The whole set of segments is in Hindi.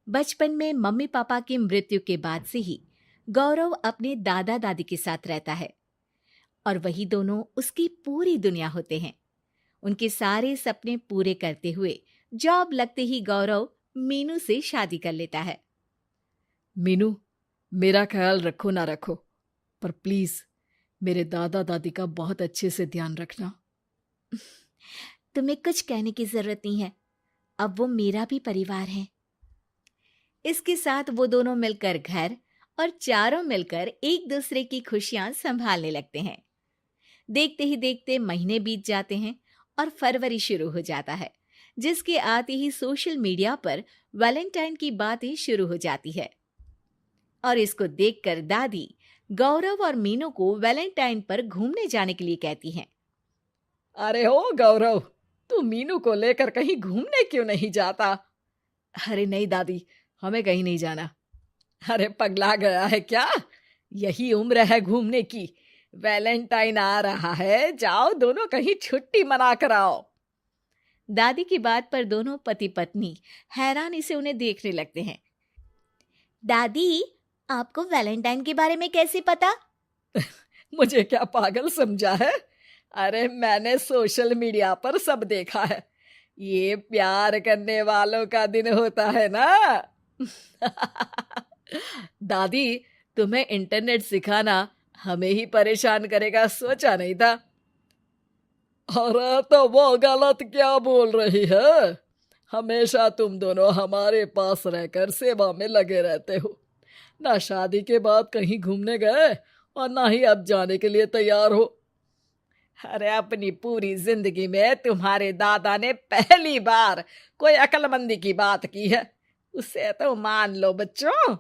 बचपन में मम्मी पापा की मृत्यु के बाद से ही गौरव अपने दादा दादी के साथ रहता है और वही दोनों उसकी पूरी दुनिया होते हैं। उनके सारे सपने पूरे करते हुए जॉब लगते ही गौरव मीनू से शादी कर लेता है। मीनू, मेरा ख्याल रखो ना रखो, पर प्लीज मेरे दादा दादी का बहुत अच्छे से ध्यान रखना। तुम्हें कुछ कहने की जरूरत नहीं है, अब वो मेरा भी परिवार है। इसके साथ वो दोनों मिलकर घर और चारों मिलकर एक दूसरे की खुशियां संभालने लगते हैं। देखते ही देखते महीने बीत जाते हैं और फरवरी शुरू हो जाता है, जिसके आते ही सोशल मीडिया पर वैलेंटाइन की बातें शुरू हो जाती है। और इसको देखकर दादी गौरव और मीनू को वैलेंटाइन पर घूमने जाने के लिए कहती हैं। अरे ओ गौरव, तू मीनू को लेकर कहीं घूमने क्यों नहीं जाता? अरे नहीं दादी, हमें कहीं नहीं जाना। अरे पगला गया है क्या? यही उम्र है घूमने की। वैलेंटाइन आ रहा है, जाओ दोनों कहीं छुट्टी मना कर आओ। दादी की बात पर दोनों पति पत्नी हैरानी से उन्हें देखने लगते हैं। दादी, आपको वैलेंटाइन के बारे में कैसे पता? मुझे क्या पागल समझा है? अरे मैंने सोशल मीडिया पर सब देखा है। ये प्यार करने वालों का दिन होता है ना। दादी, तुम्हें इंटरनेट सिखाना हमें ही परेशान करेगा, सोचा नहीं था। अरे तो वो गलत क्या बोल रही है? हमेशा तुम दोनों हमारे पास रहकर सेवा में लगे रहते हो। ना शादी के बाद कहीं घूमने गए और ना ही अब जाने के लिए तैयार हो। अरे अपनी पूरी जिंदगी में तुम्हारे दादा ने पहली बार कोई अक्लमंदी की बात की है, उसे तो मान लो बच्चों।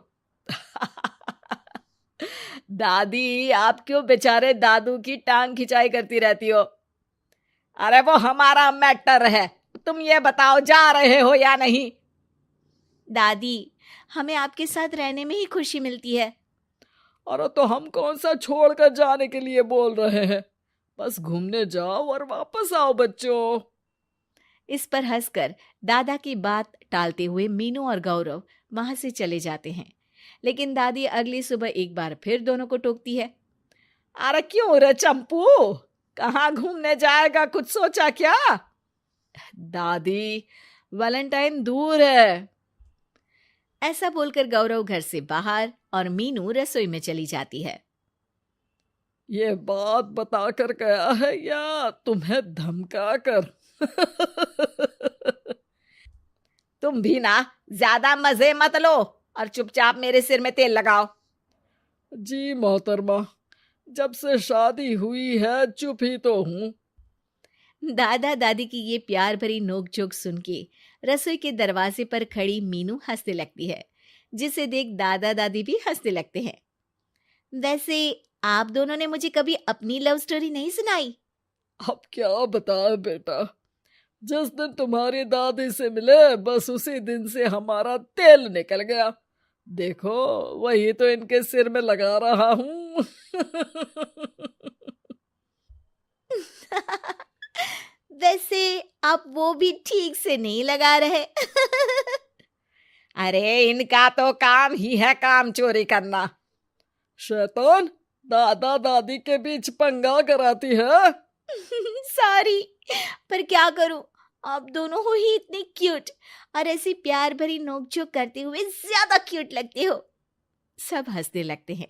दादी, आप क्यों बेचारे दादू की टांग खिंचाई करती रहती हो? अरे वो हमारा मैटर है, तुम ये बताओ जा रहे हो या नहीं? दादी, हमें आपके साथ रहने में ही खुशी मिलती है। अरे तो हम कौन सा छोड़कर जाने के लिए बोल रहे हैं? बस घूमने जाओ और वापस आओ बच्चों। इस पर हंसकर दादा की बात टालते हुए मीनू और गौरव वहां से चले जाते हैं। लेकिन दादी अगली सुबह एक बार फिर दोनों को टोकती है। अरे क्यों रे चंपू, कहाँ घूमने जाएगा, कुछ सोचा क्या? दादी, वैलेंटाइन दूर है। ऐसा बोलकर गौरव घर से बाहर और मीनू रसोई में चली जाती है। ये बात बताकर गया है या तुम्हें धमका कर? तुम भी ना ज्यादा मजे मत लो और चुपचाप मेरे सिर में तेल लगाओ। जी मोहतरमा, जब से शादी हुई है चुप ही तो हूँ। दादा दादी की ये प्यार भरी नोकझोंक सुन के रसोई के दरवाजे पर खड़ी मीनू हंसने लगती है, जिसे देख दादा दादी भी हंसने लगते हैं। वैसे आप दोनों ने मुझे कभी अपनी लव स्टोरी नहीं सुनाई। अब क्या बताए बेटा, जिस दिन तुम्हारी दादी से मिले बस उसी दिन से हमारा तेल निकल गया। देखो वही तो इनके सिर में लगा रहा हूँ। वैसे आप वो भी ठीक से नहीं लगा रहे। अरे इनका तो काम ही है काम चोरी करना। शैतान, दादा दादी के बीच पंगा कराती है। सॉरी, पर क्या करूं, आप दोनों हो ही इतने क्यूट और ऐसी प्यार भरी नोकझोंक करते हुए ज्यादा क्यूट लगते हो। सब हंसने लगते हैं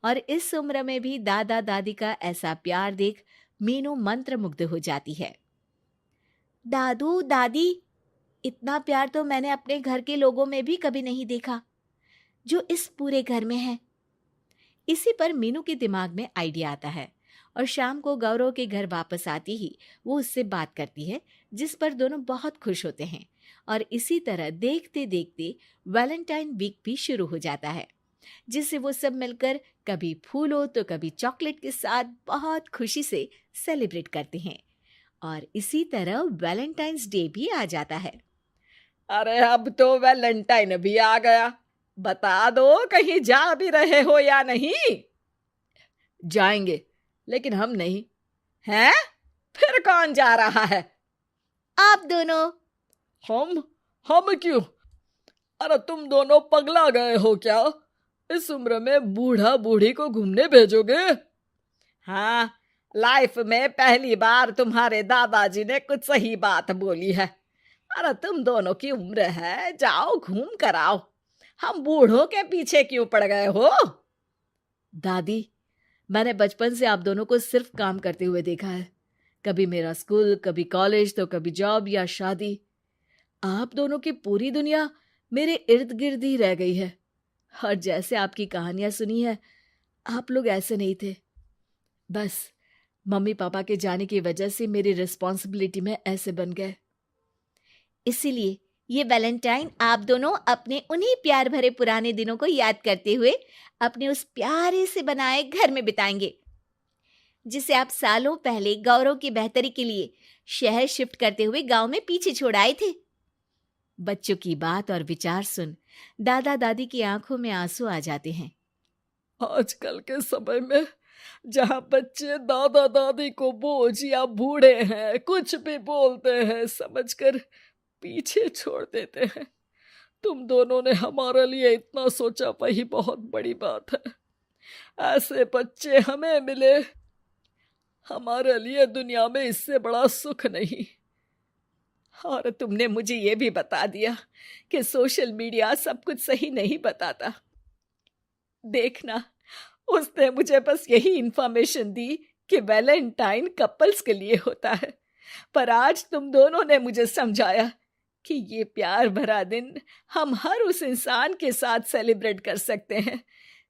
और इस उम्र में भी दादा दादी का ऐसा प्यार देख मीनू मंत्रमुग्ध हो जाती है। दादू दादी, इतना प्यार तो मैंने अपने घर के लोगों में भी कभी नहीं देखा जो इस पूरे घर में है। इसी पर मीनू के दिमाग में आइडिया आता है और शाम को गौरव के घर वापस आती ही वो उससे बात करती है, जिस पर दोनों बहुत खुश होते हैं। और इसी तरह देखते देखते वैलेंटाइन वीक भी शुरू हो जाता है, जिसे वो सब मिलकर कभी फूलों तो कभी चॉकलेट के साथ बहुत खुशी से सेलिब्रेट करते हैं। और इसी तरह वैलेंटाइंस डे भी आ जाता है। अरे अब तो वैलेंटाइन भी आ गया, बता दो कहीं जा भी रहे हो या नहीं? जाएंगे, लेकिन हम नहीं। हैं? फिर कौन जा रहा है? आप दोनों। हम क्यों? अरे तुम दोनों पगला गए हो क्या? इस उम्र में बूढ़ा बूढ़ी को घूमने भेजोगे? हाँ, लाइफ में पहली बार तुम्हारे दादाजी ने कुछ सही बात बोली है। अरे तुम दोनों की उम्र है, जाओ घूम कर आओ। हम बूढ़ों के पीछे क्यों पड़ गए हो? दादी, मैंने बचपन से आप दोनों को सिर्फ काम करते हुए देखा है। कभी मेरा स्कूल, कभी कॉलेज, तो कभी जॉब या शादी। आप दोनों की पूरी दुनिया मेरे इर्द गिर्द ही रह गई है। और जैसे आपकी कहानियां सुनी है, आप लोग ऐसे नहीं थे। बस मम्मी पापा के जाने की वजह से मेरी रिस्पॉन्सिबिलिटी में ऐसे बन गए। इसीलिए ये वैलेंटाइन आप दोनों अपने उन्हीं प्यार भरे पुराने दिनों को याद करते हुए अपने उस प्यारे से बनाए घर में बिताएंगे, जिसे आप सालों पहले गौरव की बेहतरी के लिए शहर शिफ्ट करते हुए गांव में पीछे छोड़ आए थे। बच्चों की बात और विचार सुन दादा दादी की आंखों में आंसू आ जाते हैं। आजकल के समय में जहाँ बच्चे दादा दादी को बोझ या बूढ़े हैं कुछ भी बोलते हैं समझकर पीछे छोड़ देते हैं, तुम दोनों ने हमारे लिए इतना सोचा, वही बहुत बड़ी बात है। ऐसे बच्चे हमें मिले, हमारे लिए दुनिया में इससे बड़ा सुख नहीं। और तुमने मुझे ये भी बता दिया कि सोशल मीडिया सब कुछ सही नहीं बताता। देखना, उसने मुझे बस यही इंफॉर्मेशन दी कि वैलेंटाइन कपल्स के लिए होता है, पर आज तुम दोनों ने मुझे समझाया कि ये प्यार भरा दिन हम हर उस इंसान के साथ सेलिब्रेट कर सकते हैं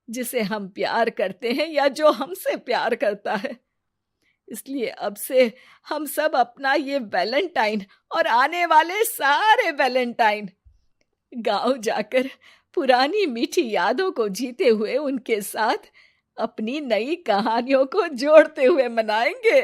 जिसे हम प्यार करते हैं या जो हमसे प्यार करता है। इसलिए अब से हम सब अपना ये वैलेंटाइन और आने वाले सारे वैलेंटाइन गांव जाकर पुरानी मीठी यादों को जीते हुए उनके साथ अपनी नई कहानियों को जोड़ते हुए मनाएंगे।